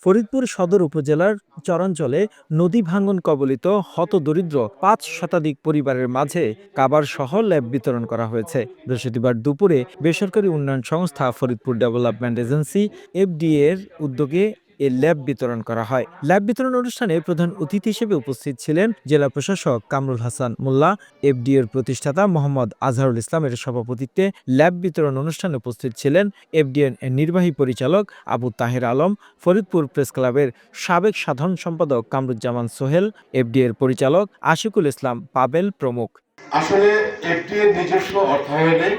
ফরিদপুর সদর উপজেলার চরাঞ্চলে নদী ভাঙন কবলিত হতদরিদ্র ৫ শতাধিক পরিবারের মাঝে কাবার সহ ল্যাব বিতরণ করা হয়েছে। বৃহস্পতিবার দুপুরে বেসরকারি উন্নয়ন সংস্থা ফরিদপুর ডেভেলপমেন্ট এজেন্সি এফডিএ এর উদ্যোগে এ ল্যাব বিতরণ করা হয়। ল্যাব বিতরণ অনুষ্ঠানে প্রধান অতিথি হিসেবে উপস্থিত ছিলেন জেলা প্রশাসক কামরুল হাসান মোল্লা। এফডিএ এর প্রতিষ্ঠাতা মোহাম্মদ আজহারুল ইসলামের সভাপতিত্বে ল্যাব বিতরণ অনুষ্ঠানে উপস্থিত ছিলেন এফডিএ এর নির্বাহী পরিচালক আবু তাহের আলম, ফরিদপুর প্রেস ক্লাবের সাবেক সাধারণ সম্পাদক কামরুজ্জামান সোহেল, এফডিএ এর পরিচালক আশিকুল ইসলাম পাবেল প্রমুখ। আসলে এফডিএ এর নিজস্ব অর্থায়নে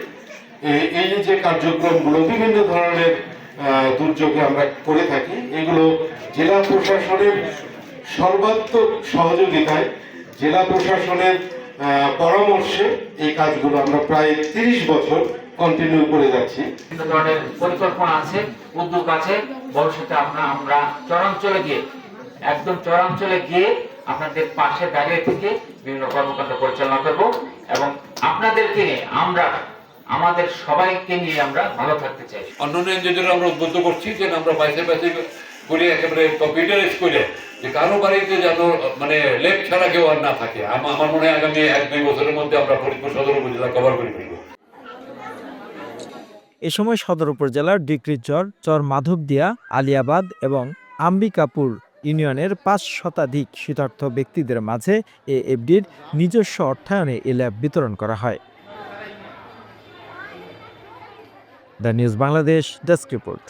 এই যে কার্যক্রমগুলো বিভিন্ন ধরনের দুর্যোগে আমরা করে থাকি, এগুলো জেলা প্রশাসনের সর্বাত্মক সহযোগিতায়, জেলা প্রশাসনের পরামর্শে এই কাজগুলো আমরা প্রায় ৩০ বছর কন্টিনিউ করে যাচ্ছি। বিভিন্ন ধরনের পরিকল্পনা আছে, উদ্যোগ আছে। ভবিষ্যতে আমরা চরাঞ্চলে গিয়ে আপনাদের পাশে দাঁড়িয়ে থেকে বিভিন্ন কর্মকাণ্ড পরিচালনা করব এবং আপনাদেরকে আমাদের সবাইকে নিয়ে আমরা ভালো থাকতে চাই। অন্যান্য এনজিওদের আমরা উদ্বুদ্ধ করছি যে আমরা বাইসে করে একেবারে কম্পিউটারাইজ করে যে কারো বাড়িতে যেন মানে লেপ ছাড়া কেউ আর না থাকে। আমার মনে হয় আগামী ১-২ বছরের মধ্যে আমরা ফরিদপুর সদর উপজেলা কভার করে ফেলব। এ সময় সদর উপজেলার ডিক্রিচর, চর মাধবদিয়া, আলিয়াবাদ এবং আম্বিকাপুর ইউনিয়নের ৫ শতাধিক শীতার্থ ব্যক্তিদের মাঝে এএফডির নিজস্ব অর্থায়নে এ ল্যাব বিতরণ করা হয়। The news Bangladesh desk report.